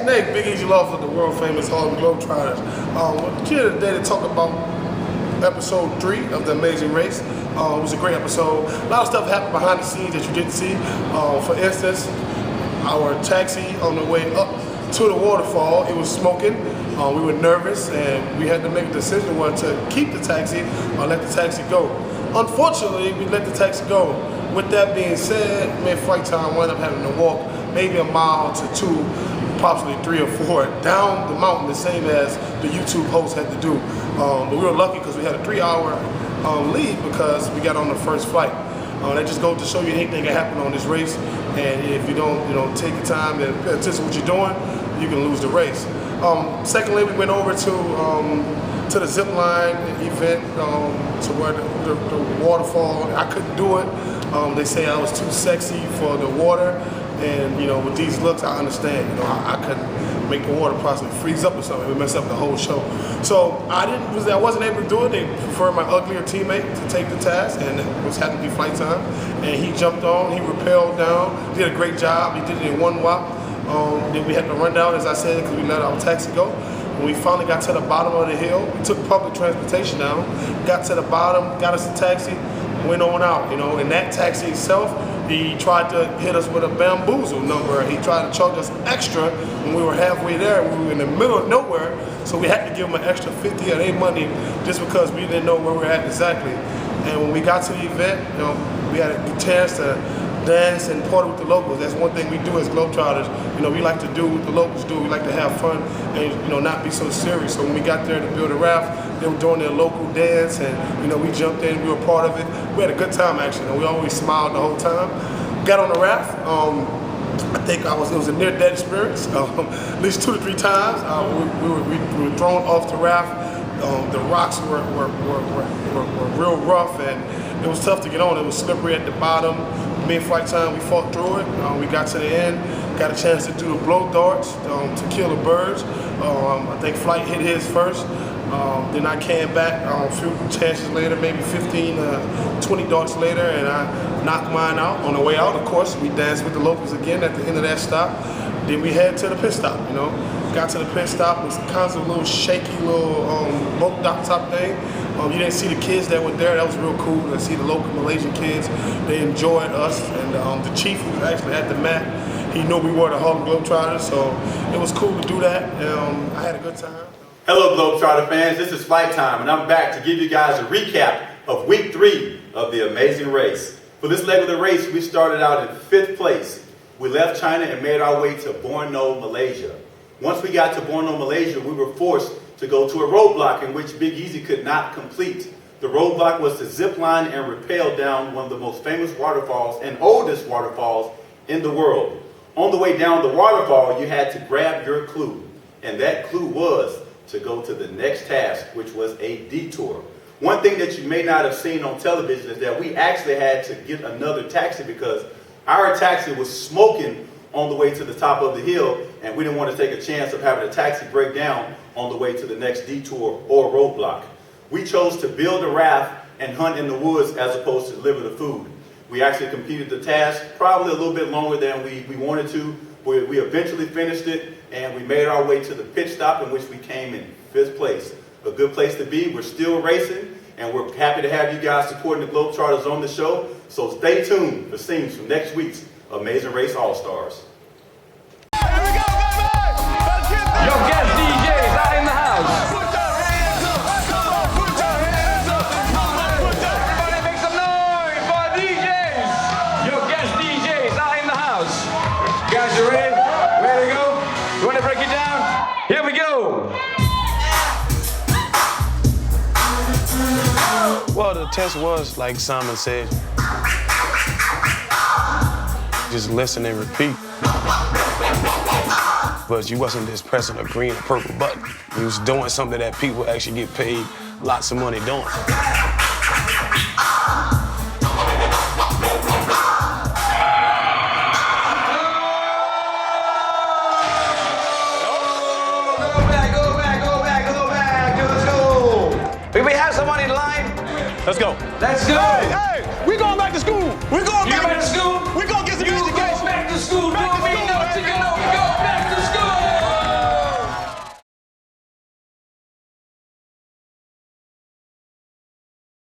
Snake, Big Easy Love of the world famous Harlem Globetrotters. We're here today to talk about episode 3 of The Amazing Race. It was a great episode. A lot of stuff happened behind the scenes that you didn't see. For instance, our taxi on the way up to the waterfall, it was smoking. We were nervous and we had to make a decision whether to keep the taxi or let the taxi go. Unfortunately, we let the taxi go. With that being said, mid-flight time, wound up having to walk maybe a mile to 2, possibly 3 or 4 down the mountain, the same as the YouTube host had to do. But we were lucky because we had a 3-hour lead because we got on the first flight. That just goes to show you anything can happen on this race, and if you don't, take your time and pay attention to what you're doing, you can lose the race. Secondly, we went over to the zip line event, to where the waterfall. I couldn't do it. They say I was too sexy for the water, and with these looks, I understand. I couldn't make the water possibly freeze up or something. It would mess up the whole show. So I wasn't able to do it. They preferred my uglier teammate to take the task, and it was happened to be flight time. And he jumped on, he rappelled down, did a great job. He did it in one whop. Then we had to run down, as I said, because we let our taxi go. When we finally got to the bottom of the hill, we took public transportation down, got to the bottom, got us a taxi, went on out. And that taxi itself, he tried to hit us with a bamboozle number. He tried to charge us extra when we were halfway there. We were in the middle of nowhere, so we had to give him an extra 50 of their money just because we didn't know where we were at exactly. And when we got to the event, we had a chance to dance and party with the locals. That's one thing we do as Globetrotters. We like to do what the locals do. We like to have fun and not be so serious. So when we got there to build a raft, they were doing their local dance, and we jumped in. We were part of it. We had a good time actually. We always smiled the whole time. Got on the raft. I think it was a near-death experience. At least 2 to 3 times. We were thrown off the raft. The rocks were real rough, and it was tough to get on. It was slippery at the bottom. Mid-flight time, we fought through it. We got to the end, got a chance to do the blow darts to kill the birds. I think Flight hit his first. Then I came back a few chances later, maybe 15, 20 darts later, and I knocked mine out. On the way out, of course, we danced with the locals again at the end of that stop. Then we head to the pit stop, Got to the pit stop, it was kind of a little shaky, little boat dock top thing. You didn't see the kids that were there. That was real cool to see the local Malaysian kids. They enjoyed us, and the chief who was actually at the mat, he knew we were the Harlem Globetrotters, so it was cool to do that. I had a good time. Hello Globetrotter fans, this is Flight Time, and I'm back to give you guys a recap of week 3 of The Amazing Race. For this leg of the race, we started out in 5th place. We left China and made our way to Borneo, Malaysia. Once we got to Borneo, Malaysia, we were forced to go to a roadblock in which Big Easy could not complete. The roadblock was to zip line and rappel down one of the most famous waterfalls and oldest waterfalls in the world. On the way down the waterfall, you had to grab your clue, and that clue was to go to the next task, which was a detour. One thing that you may not have seen on television is that we actually had to get another taxi because our taxi was smoking on the way to the top of the hill, and we didn't want to take a chance of having a taxi break down on the way to the next detour or roadblock. We chose to build a raft and hunt in the woods as opposed to deliver the food. We actually completed the task probably a little bit longer than we wanted to, but we eventually finished it, and we made our way to the pit stop in which we came in 5th place. A good place to be. We're still racing, and we're happy to have you guys supporting the Globetrotters on the show. So stay tuned for scenes from next week's Amazing Race All-Stars. Yo, guest DJs out in the house. Put your hands up. Come on, put your hands up. Everybody make some noise for our DJs. Yo, guest DJs out in the house. You guys, you ready? Ready to go? You want to break it down? Here we go. Well, the test was, like Simon said, just listen and repeat. But you wasn't just pressing a green or purple button. You was doing something that people actually get paid lots of money doing.